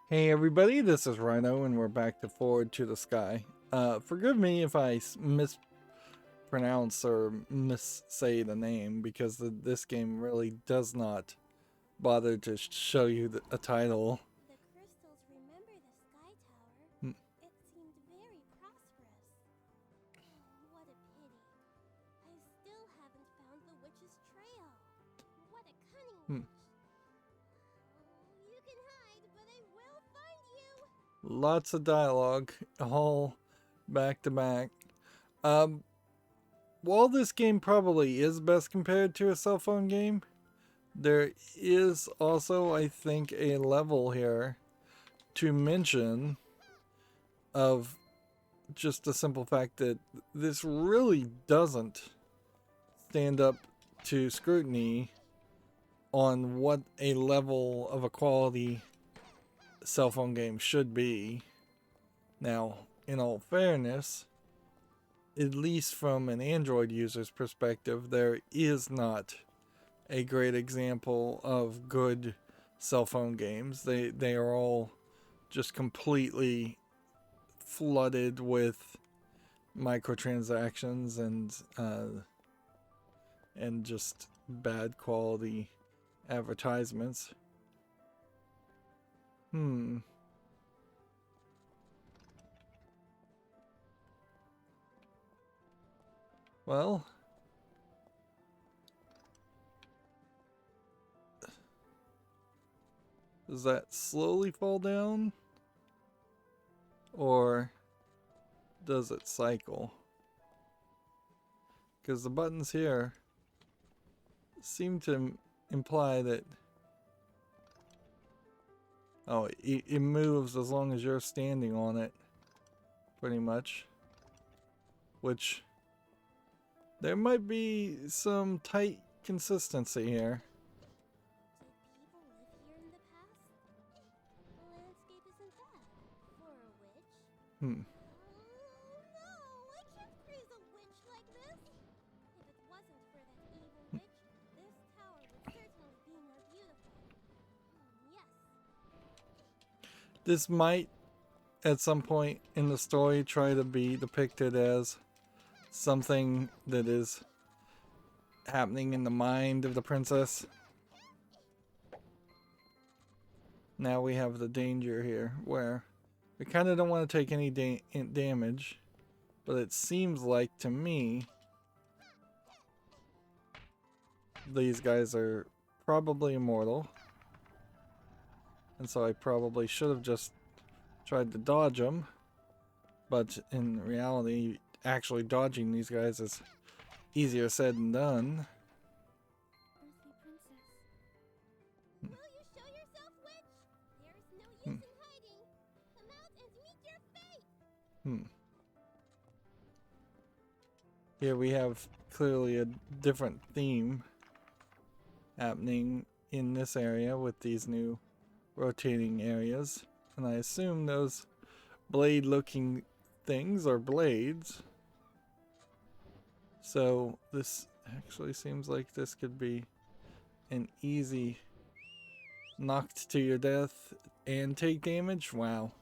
Hey everybody, this is Rydo and we're back to Forward to the Sky. Forgive me if I mispronounce or missay the name because this game really does not bother to show you a title. The crystals remember the sky tower. Hmm. It seemed very prosperous. Oh, what a pity. I still haven't found the witch's trail. What a cunning Hmm. witch. Oh, you can hide, but I will find you. Lots of dialogue, all back to back. Um, while this game probably is best compared to a cell phone game, there is also, I think, a level here to mention of just the simple fact that this really doesn't stand up to scrutiny on what a level of a quality cell phone game should be. Now, in all fairness, at least from an Android user's perspective, there is not a great example of good cell phone games. They are all just completely flooded with microtransactions and just bad quality advertisements. Hmm. Well, does that slowly fall down? Or does it cycle? Because the buttons here seem to imply that, oh, it moves as long as you're standing on it, pretty much. Which, there might be some tight consistency here. Did people live here in the past? The landscape isn't bad. For a witch? Hmm. Oh no, I can't praise a witch like this. If it wasn't for that evil witch, this tower would certainly be more beautiful. Yes. This might, at some point in the story, try to be depicted as something that is happening in the mind of the princess. Now we have the danger here where we kind of don't want to take any damage, but it seems like to me these guys are probably immortal, and so I probably should have just tried to dodge them, but in reality actually dodging these guys is easier said than done. Earthly princess. Hmm. Will you show yourself, witch? There's no use Hmm. in hiding. Come out and meet your fate. Hmm. Here we have clearly a different theme happening in this area with these new rotating areas, and I assume those blade looking things are blades. So this actually seems like this could be an easy knocked to your death and take damage. Wow.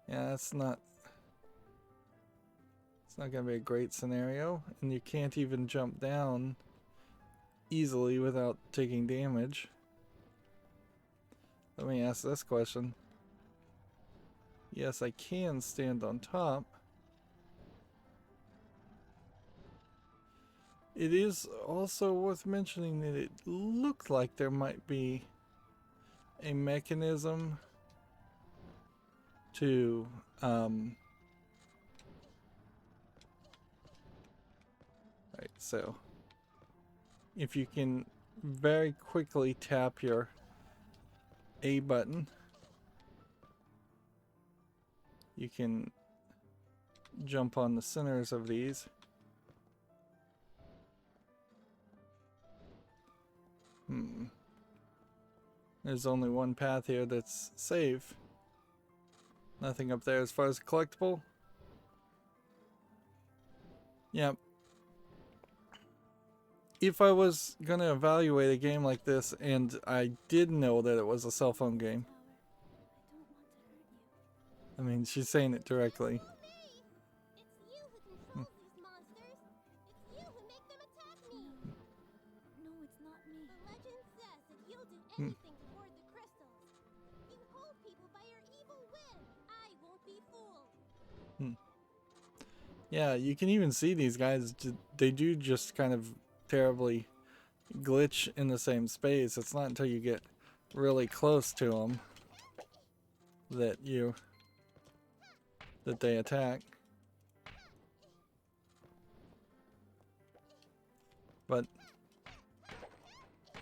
Yeah, it's not gonna be a great scenario, and you can't even jump down easily without taking damage. Let me ask this question. Yes, I can stand on top. It is also worth mentioning that it looked like there might be a mechanism to right, so if you can very quickly tap your A button, you can jump on the centers of these. There's only one path here that's safe. Nothing up there as far as collectible. Yep. If I was gonna evaluate a game like this and I did know that it was a cell phone game, I mean, she's saying it directly. It's you who controls these monsters. It's you who make them attack me. No, it's not me. The legend says that you'll do anything to hoard the crystals. You hold people by your evil whim. I won't be fooled. Yeah, you can even see these guys. They do just kind of terribly glitch in the same space. It's not until you get really close to them that they attack. But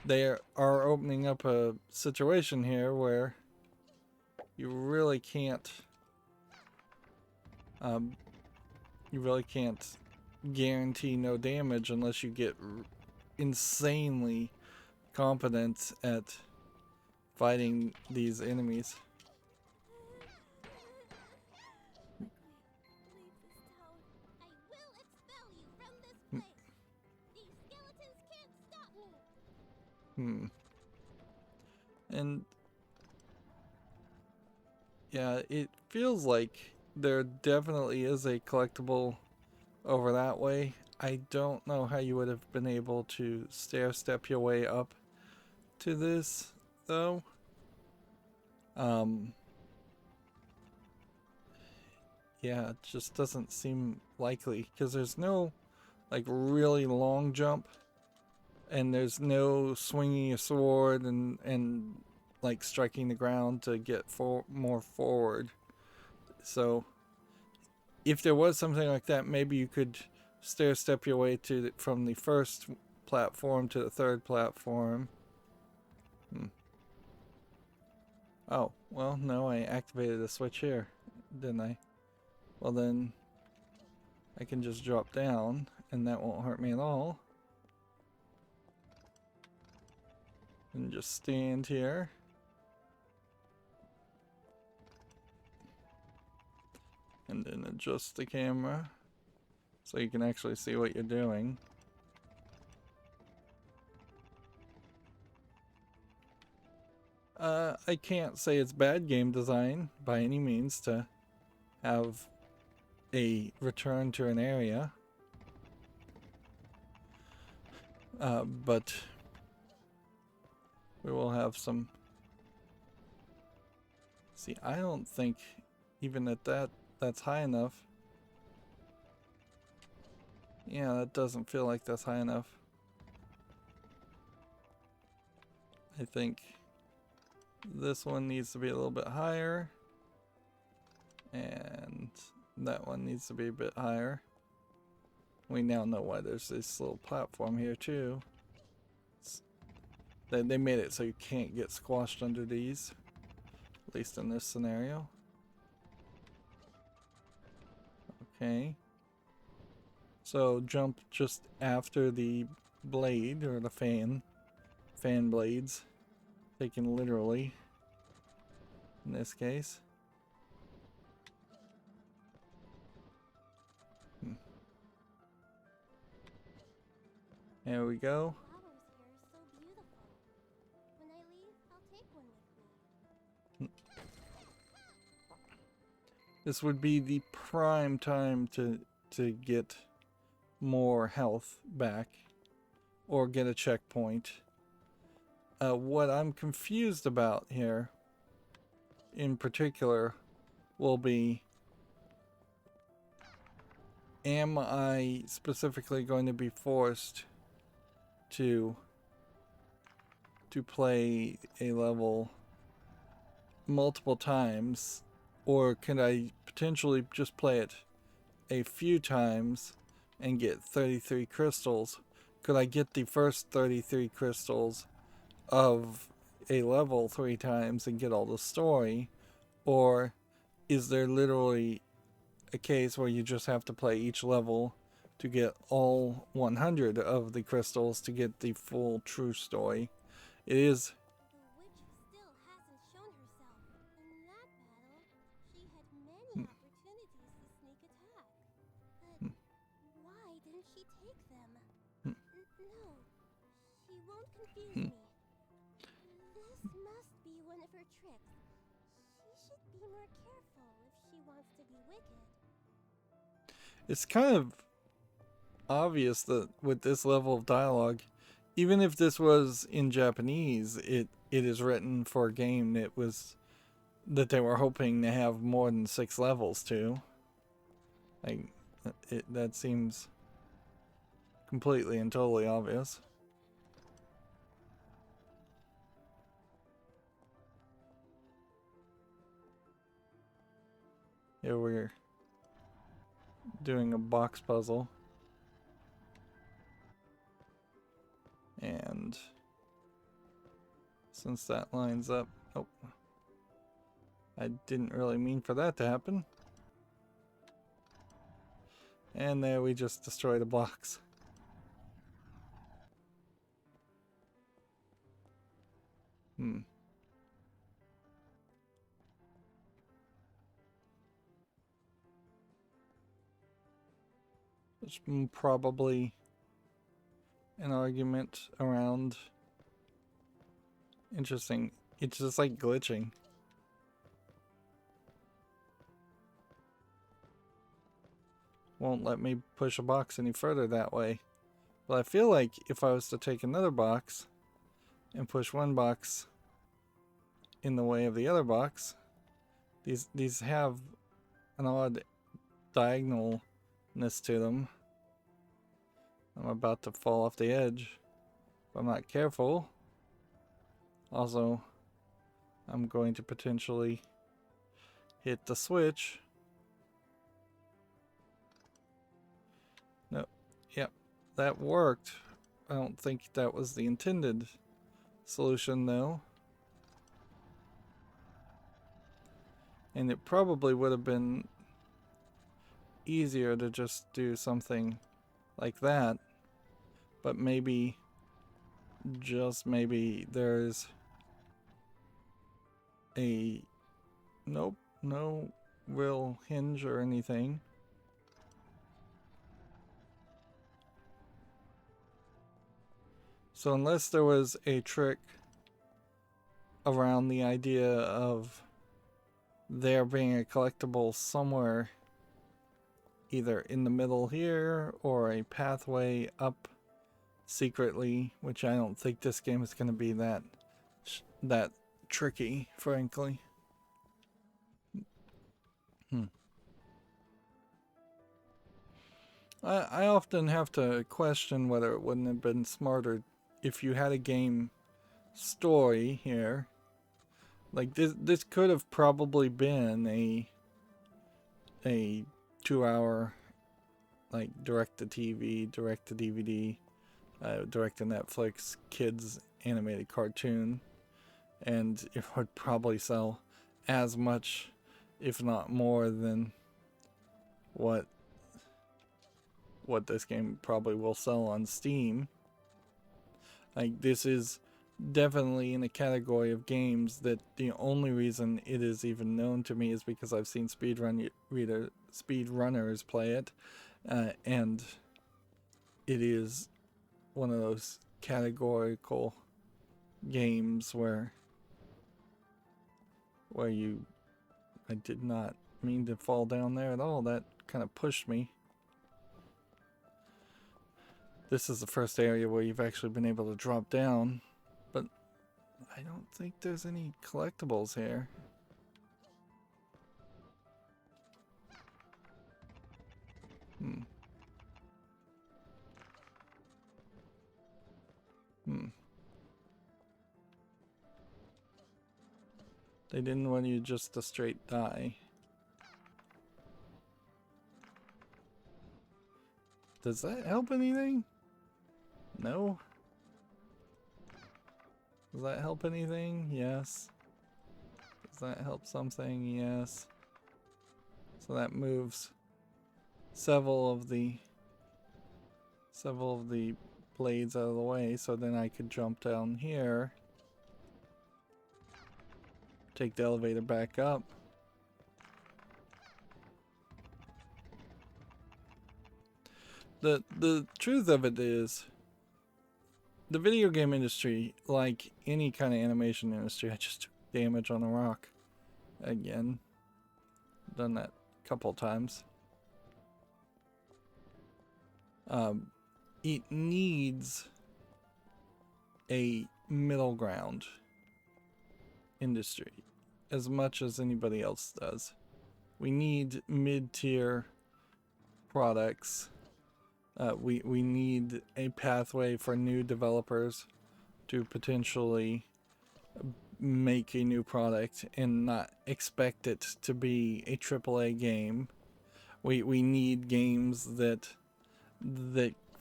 they are opening up a situation here where you really can't guarantee no damage unless you get insanely competent at fighting these enemies. Leave this tower. I will expel you from this place. These skeletons can't stop me. And yeah, it feels like there definitely is a collectible over that way. I don't know how you would have been able to stair step your way up to this though. Yeah, it just doesn't seem likely because there's no like really long jump, and there's no swinging a sword and like striking the ground to get more forward. So if there was something like that, maybe you could stair step your way to from the first platform to the third platform. Oh, well, no, I activated a switch here, didn't I? Well, then I can just drop down and that won't hurt me at all. And just stand here. And then adjust the camera so you can actually see what you're doing. I can't say it's bad game design by any means to have a return to an area. But we will have some... See, I don't think even at that's high enough. Yeah, that doesn't feel like that's high enough. I think this one needs to be a little bit higher. And that one needs to be a bit higher. We now know why there's this little platform here too. They made it so you can't get squashed under these. At least in this scenario. Okay. So jump just after the blade or the fan blades. Taken literally in this case. There we go. Flowers here are so beautiful. When I leave, I'll take one with me. This would be the prime time to get more health back or get a checkpoint. What I'm confused about here in particular will be, am I specifically going to be forced to play a level multiple times, or can I potentially just play it a few times and get 33 crystals? Could I get the first 33 crystals of a level 3 times and get all the story? Or is there literally a case where you just have to play each level to get all 100 of the crystals to get the full true story? It is... The witch still hasn't shown herself. In that battle, she had many opportunities to sneak attack. But why didn't she take them? No, she won't confuse me. This must be one of her tricks. She should be more careful if she wants to be wicked. It's kind of obvious that with this level of dialogue, even if this was in Japanese, it is written for a game that they were hoping to have more than 6 levels to. Like, that seems completely and totally obvious. Here we're doing a box puzzle. And since that lines up, oh, I didn't really mean for that to happen. And there we just destroyed a box. There's probably an argument around. Interesting. It's just like glitching. Won't let me push a box any further that way. But I feel like if I was to take another box and push one box in the way of the other box, these have an odd diagonalness to them. I'm about to fall off the edge if I'm not careful. Also, I'm going to potentially hit the switch. No, yep, that worked. I don't think that was the intended solution though. And it probably would have been easier to just do something like that. But maybe, just maybe, there's a... Nope, no real hinge or anything. So unless there was a trick around the idea of there being a collectible somewhere either in the middle here or a pathway up secretly, which I don't think this game is going to be that tricky, frankly. I often have to question whether it wouldn't have been smarter if you had a game story here. Like this could have probably been a 2-hour like direct to TV, direct to DVD, direct to Netflix kids animated cartoon, and it would probably sell as much, if not more, than what this game probably will sell on Steam. Like, this is definitely in a category of games that the only reason it is even known to me is because I've seen speedrunners play it, and it is one of those categorical games where I did not mean to fall down there at all. That kind of pushed me. This is the first area where you've actually been able to drop down, but I don't think there's any collectibles here. They didn't want you just to straight die. Does that help anything? No? Does that help anything? Yes. Does that help something? Yes. So that moves several of the blades out of the way, so then I could jump down here, take the elevator back up. The truth of it is, the video game industry, like any kind of animation industry, I just took damage on a rock. again. Done that a couple times. It needs a middle ground industry as much as anybody else does. We need mid-tier products. We need a pathway for new developers to potentially make a new product and not expect it to be a AAA game. We need games that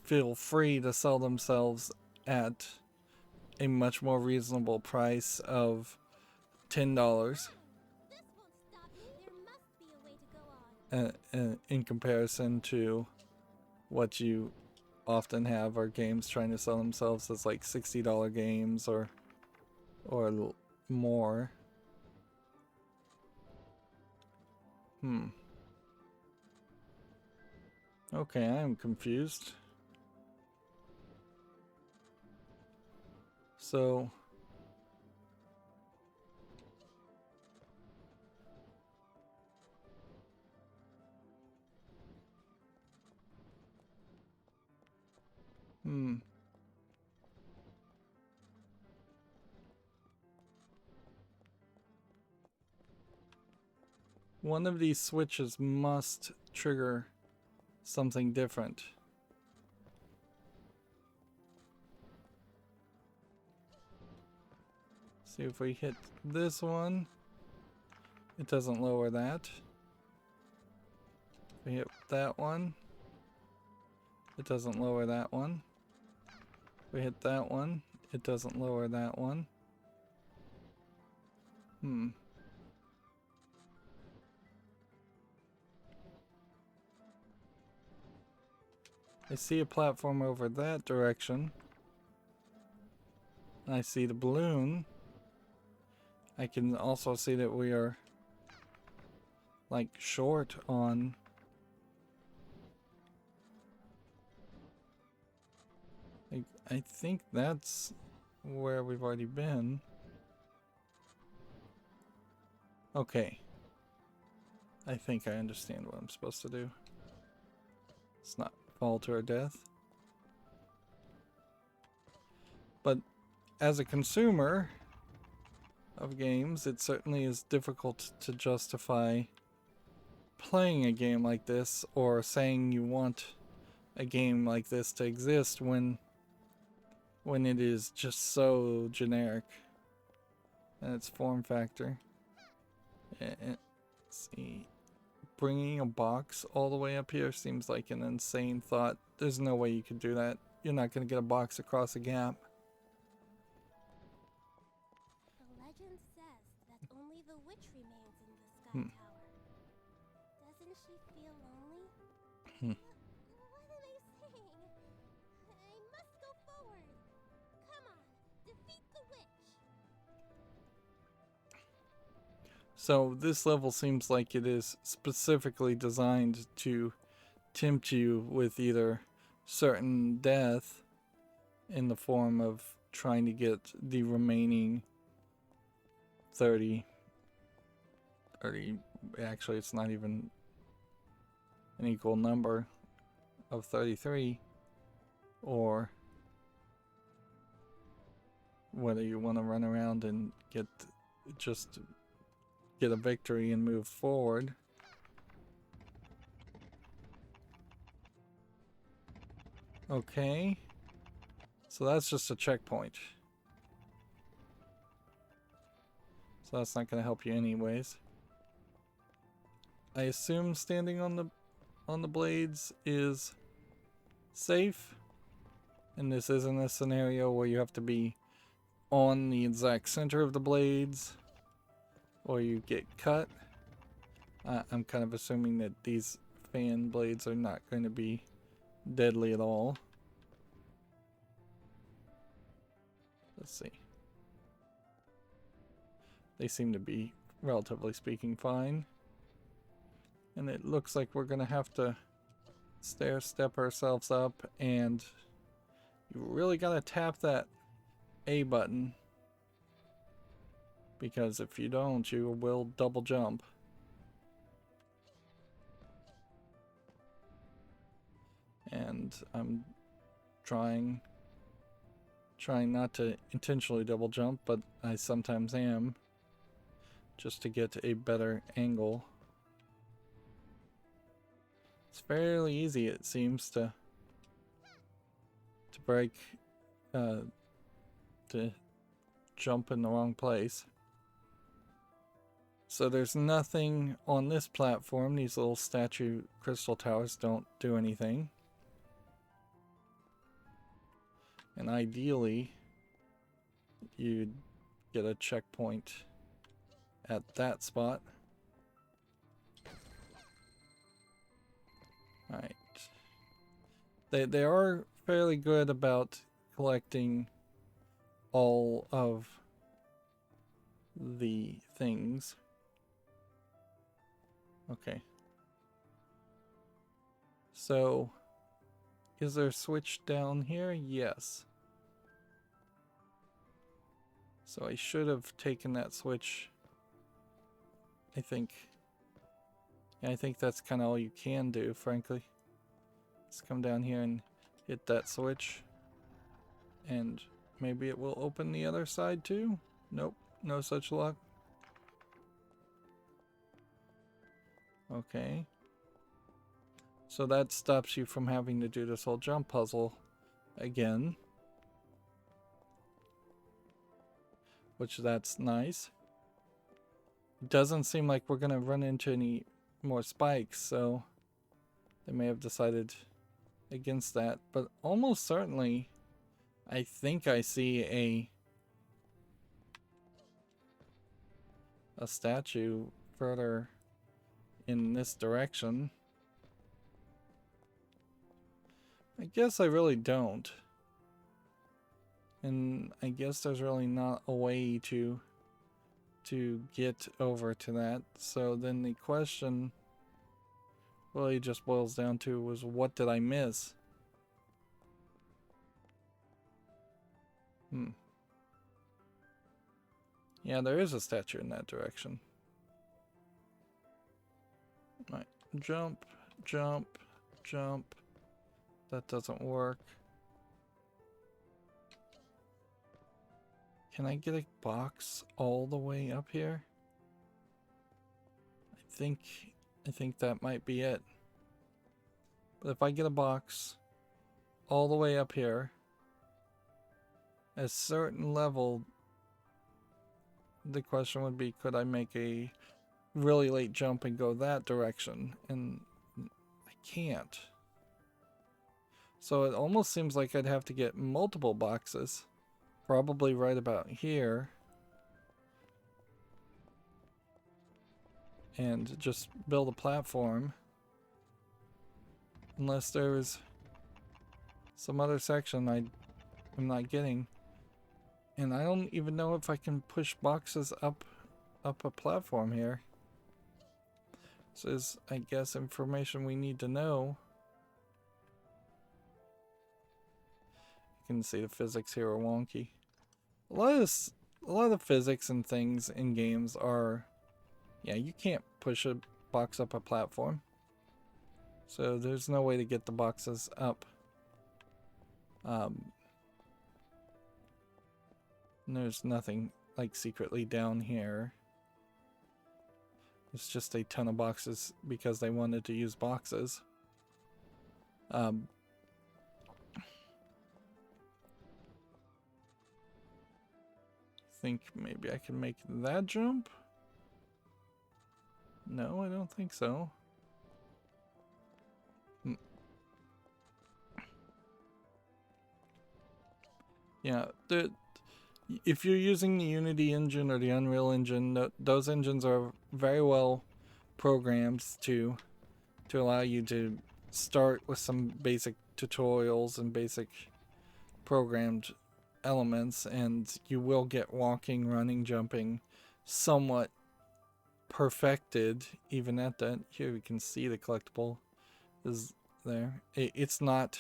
feel free to sell themselves at a much more reasonable price of $10 This won't stop me. There must be a way to go on. in comparison to what you often have are games trying to sell themselves as like $60 games or more. Okay, I'm confused. So one of these switches must trigger something different. See if we hit this one. It doesn't lower that. If we hit that one. It doesn't lower that one. If we hit that one. It doesn't lower that one. I see a platform over that direction. I see the balloon. I can also see that we are like short on I think that's where we've already been. Okay. I think I understand what I'm supposed to do. It's not fall to our death. But as a consumer of games, it certainly is difficult to justify playing a game like this or saying you want a game like this to exist when it is just so generic in its form factor. Let's see. Bringing a box all the way up here seems like an insane thought. There's no way you could do that. You're not going to get a box across a gap. The legend says that only the witch remains in the sky tower. Doesn't she feel lonely? What am I saying? I must go forward. Come on, defeat the witch. So this level seems like it is specifically designed to tempt you with either certain death in the form of trying to get the remaining 30, actually it's not even an equal number of 33, or whether you want to run around and get a victory and move forward. Okay, so that's just a checkpoint, so that's not going to help you anyways. I assume standing on the blades is safe, and this isn't a scenario where you have to be on the exact center of the blades or you get cut. I'm kind of assuming that these fan blades are not going to be deadly at all. Let's see. They seem to be, relatively speaking, fine. And it looks like we're going to have to stair step ourselves up, and you really got to tap that A button Because if you don't, you will double jump. And I'm trying not to intentionally double jump, but I sometimes am, just to get a better angle. It's fairly easy, it seems, to break, to jump in the wrong place. So there's nothing on this platform. These little statue crystal towers don't do anything. And ideally, you'd get a checkpoint at that spot. Alright. They are fairly good about collecting all of the things. Okay. So, is there a switch down here? Yes. So I should have taken that switch. I think. Yeah, I think that's kind of all you can do, frankly. Let's come down here and hit that switch. And maybe it will open the other side too? Nope, no such luck. Okay. So that stops you from having to do this whole jump puzzle again. Which, that's nice. Doesn't seem like we're gonna run into any more spikes, so they may have decided against that. But almost certainly, I think I see a statue further in this direction. I guess I really don't. And I guess there's really not a way to get over to that. So then the question really just boils down to was, what did I miss? Yeah, there is a statue in that direction. Right. Jump, jump, jump. That doesn't work. Can I get a box all the way up here? I think that might be it. But if I get a box all the way up here, at a certain level, the question would be, could I make a really late jump and go that direction? And I can't. So it almost seems like I'd have to get multiple boxes, probably right about here, and just build a platform. Unless there's some other section I'm not getting. And I don't even know if I can push boxes up a platform here. This is, I guess, information we need to know. You can see the physics here are wonky. A lot of physics and things in games are, yeah, you can't push a box up a platform. So there's no way to get the boxes up. There's nothing like secretly down here. It's just a ton of boxes because they wanted to use boxes. Think maybe I can make that jump? No, I don't think so. Yeah, if you're using the Unity engine or the Unreal engine, those engines are very well programmed to allow you to start with some basic tutorials and basic programmed elements, and you will get walking, running, jumping somewhat perfected even at that. Here we can see the collectible is there. It's not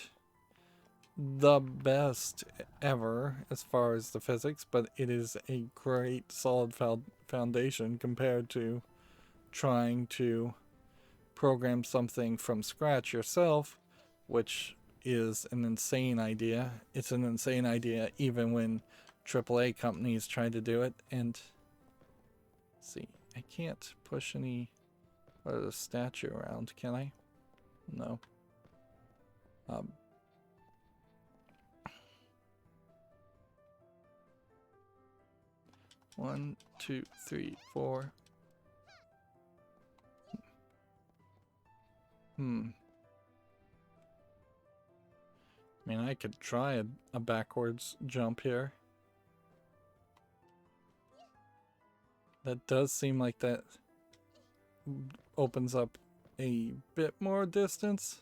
the best ever as far as the physics, but it is a great solid foundation compared to trying to program something from scratch yourself, which is an insane idea. It's an insane idea even when AAA companies try to do it. And see, I can't push any part of the statue around, can I? No. One, two, three, four. I mean, I could try a backwards jump here. That does seem like that opens up a bit more distance,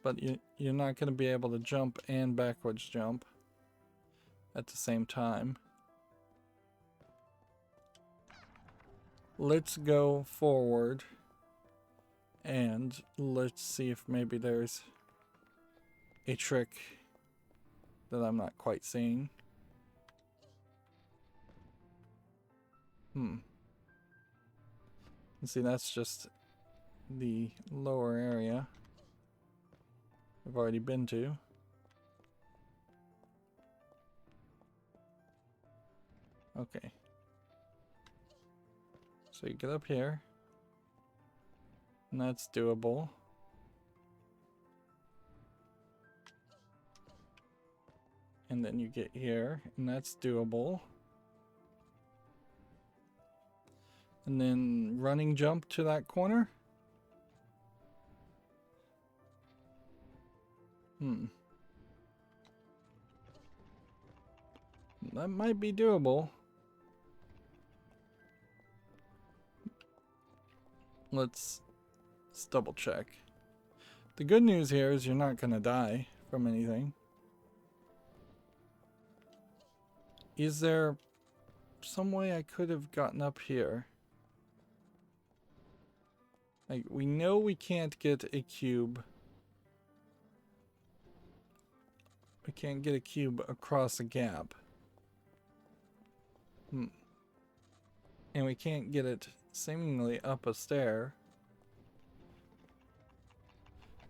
but you're not going to be able to jump and backwards jump at the same time. Let's go forward and let's see if maybe there's a trick that I'm not quite seeing. See, that's just the lower area I've already been to. Okay. So you get up here, and that's doable. And then you get here, and that's doable. And then running jump to that corner. That might be doable. Let's double check. The good news here is you're not gonna die from anything. Is there some way I could have gotten up here? Like, we know we can't get a cube. We can't get a cube across a gap. And we can't get it seemingly up a stair.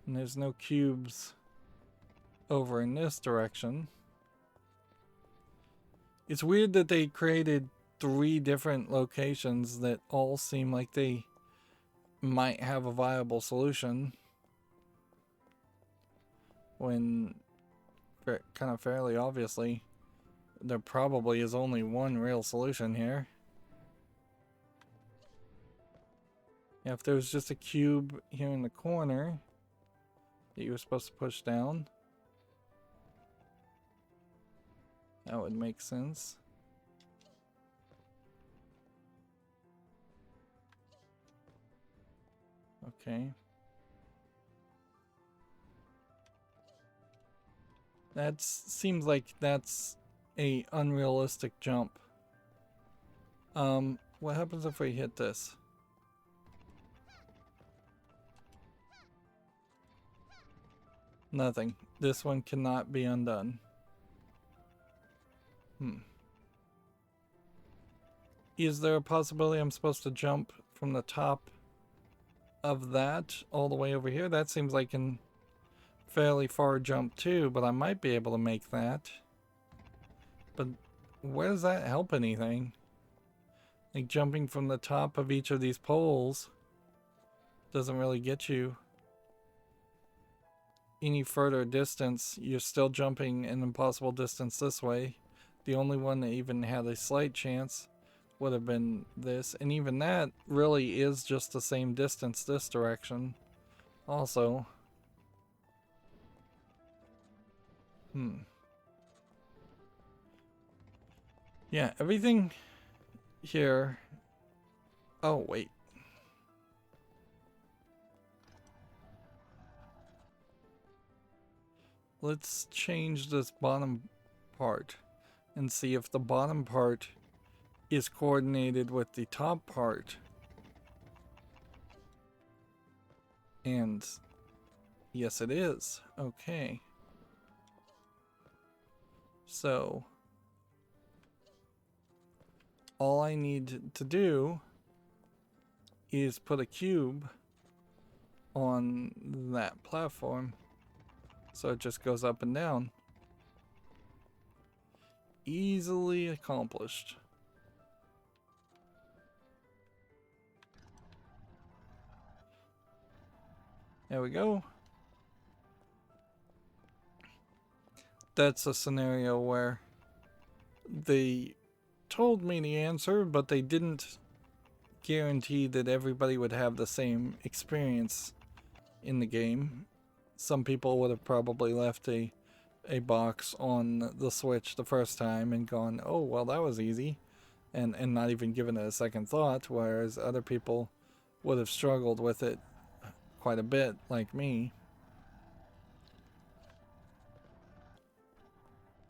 And there's no cubes over in this direction. It's weird that they created 3 different locations that all seem like they might have a viable solution, when kind of fairly obviously there probably is only one real solution here. If there was just a cube here in the corner that you were supposed to push down, that would make sense. Okay. That seems like that's a unrealistic jump. What happens if we hit this? Nothing. This one cannot be undone. Is there a possibility I'm supposed to jump from the top of that all the way over here? That seems like an fairly far jump too, but I might be able to make that. But where does that help anything? Like, jumping from the top of each of these poles doesn't really get you any further distance. You're still jumping an impossible distance this way. The only one that even had a slight chance would have been this, and even that really is just the same distance this direction also. Yeah, everything here. Oh, wait. Let's change this bottom part and see if the bottom part is coordinated with the top part. And yes, it is. Okay. So all I need to do is put a cube on that platform so it just goes up and down. Easily accomplished. There we go. That's a scenario where they told me the answer, but they didn't guarantee that everybody would have the same experience in the game. Some people would have probably left a box on the Switch the first time and gone, oh, well, that was easy, and not even given it a second thought, whereas other people would have struggled with it quite a bit, like me.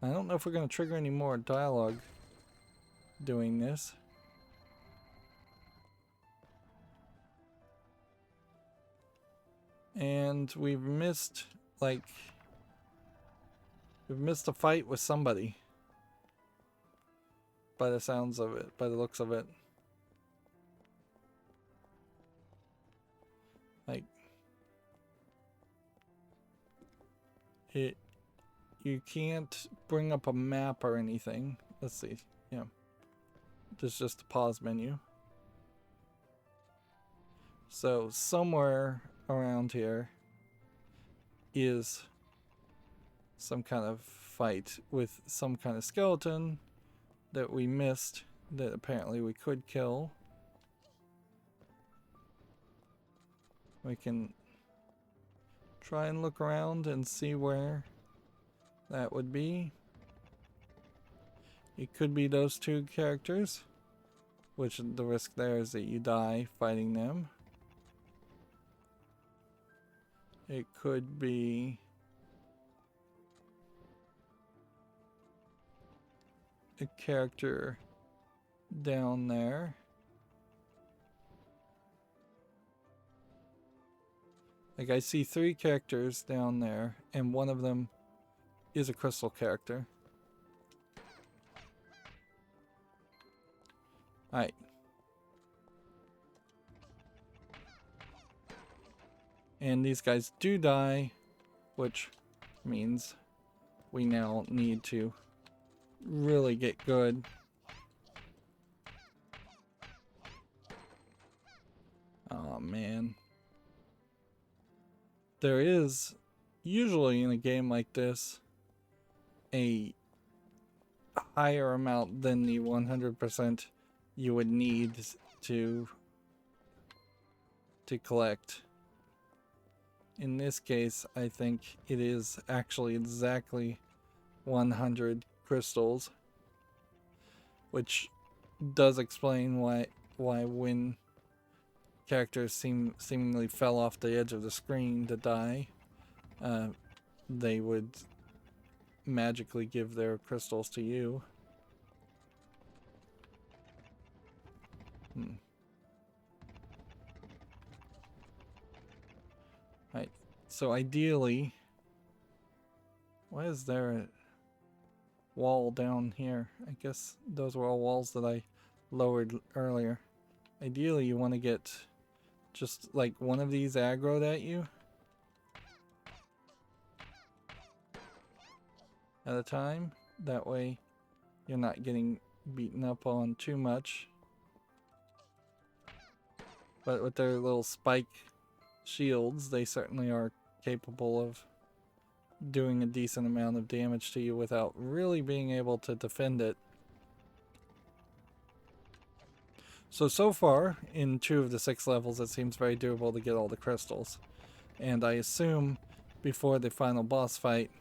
I don't know if we're going to trigger any more dialogue doing this. And we've missed a fight with somebody. By the sounds of it, by the looks of it. Like, you can't bring up a map or anything. Let's see. Yeah. There's just a pause menu. So somewhere around here is some kind of fight with some kind of skeleton that we missed that apparently we could kill. We can try and look around and see where that would be. It could be those two characters, which the risk there is that you die fighting them. It could be a character down there. Like, I see 3 characters down there, and one of them is a crystal character. Alright. And these guys do die, which means we now need to really get good. Oh man. There is usually in a game like this a higher amount than the 100% you would need to collect. In this case, I think it is actually exactly 100 crystals, which does explain why when characters seemingly fell off the edge of the screen to die, they would magically give their crystals to you. Right. So ideally, why is there a wall down here? I guess those were all walls that I lowered earlier. Ideally, you want to get just like one of these aggroed at you at a time. That way you're not getting beaten up on too much. But with their little spike shields, they certainly are capable of doing a decent amount of damage to you without really being able to defend it. So far, in 2 of the 6 levels, it seems very doable to get all the crystals. And I assume before the final boss fight,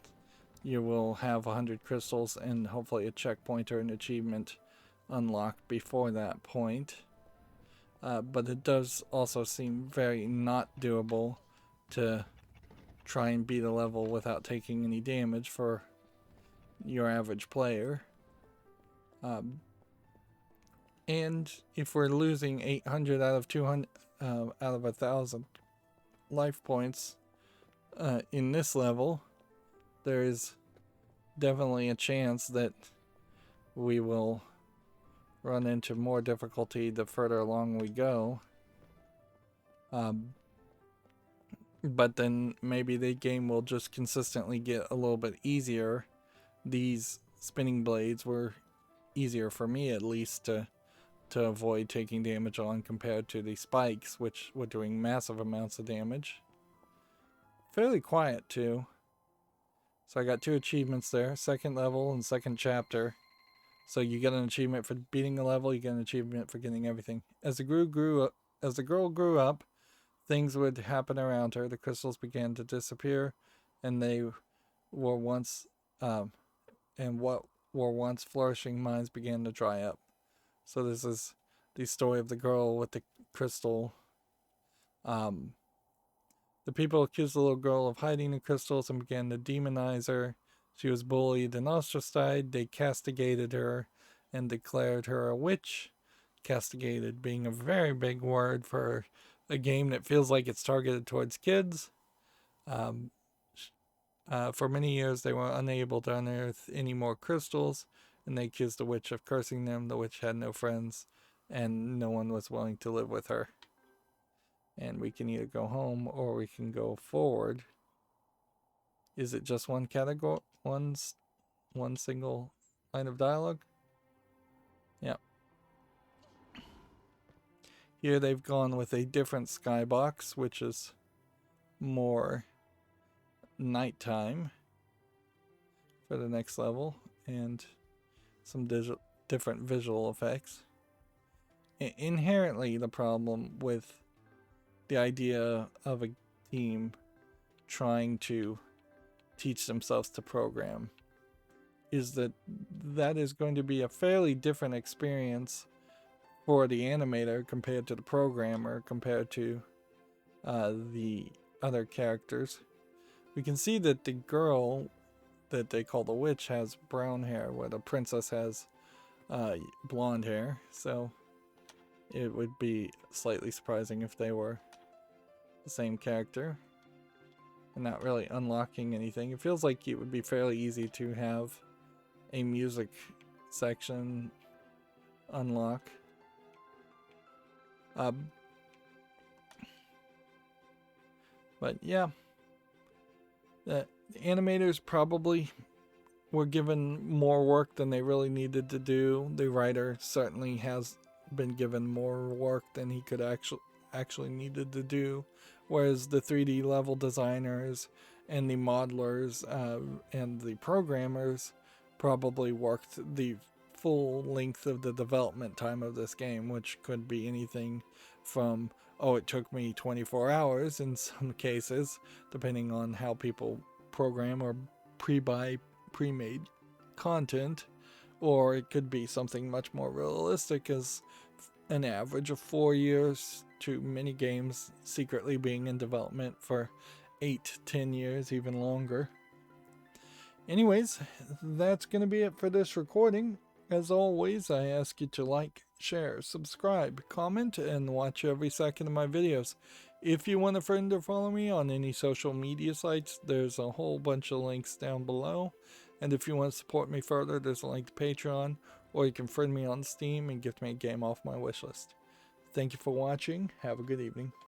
you will have 100 crystals and hopefully a checkpoint or an achievement unlocked before that point. But it does also seem very not doable to try and beat a level without taking any damage for your average player. And if we're losing 800 out of 200 out of 1,000 life points in this level, there is definitely a chance that we will run into more difficulty the further along we go. But then maybe the game will just consistently get a little bit easier. These spinning blades were easier for me, at least, to avoid taking damage on compared to the spikes, which were doing massive amounts of damage. Fairly quiet too. So I got 2 achievements there, second level and second chapter. So you get an achievement for beating a level, you get an achievement for getting everything. As the girl grew up, things would happen around her. The crystals began to disappear, and they were once, and what were once flourishing mines began to dry up. So this is the story of the girl with the crystal. The people accused the little girl of hiding the crystals and began to demonize her. She was bullied and ostracized. They castigated her and declared her a witch. Castigated being a very big word for a game that feels like it's targeted towards kids. For many years, they were unable to unearth any more crystals, and they accused the witch of cursing them. The witch had no friends, and no one was willing to live with her. And we can either go home or we can go forward. Is it just one category, one single line of dialogue? Yeah. Here they've gone with a different skybox, which is more nighttime for the next level, and some different visual effects. Inherently, the problem with the idea of a team trying to teach themselves to program is that is going to be a fairly different experience for the animator compared to the programmer, compared to the other characters. We can see that the girl that they call the witch has brown hair, where the princess has blonde hair. So it would be slightly surprising if they were the same character and not really unlocking anything. It feels like it would be fairly easy to have a music section unlock. But yeah, the animators probably were given more work than they really needed to do. The writer certainly has been given more work than he could actually needed to do, whereas the 3D level designers and the modelers and the programmers probably worked the full length of the development time of this game, which could be anything from, oh, it took me 24 hours in some cases, depending on how people program or pre-buy pre-made content, or it could be something much more realistic as an average of 4 years, to many games secretly being in development for 8-10 years, even longer. Anyways, that's going to be it for this recording. As always, I ask you to like, share, subscribe, comment, and watch every second of my videos. If you want a friend to follow me on any social media sites, there's a whole bunch of links down below. And if you want to support me further, there's a link to Patreon, or you can friend me on Steam and gift me a game off my wishlist. Thank you for watching. Have a good evening.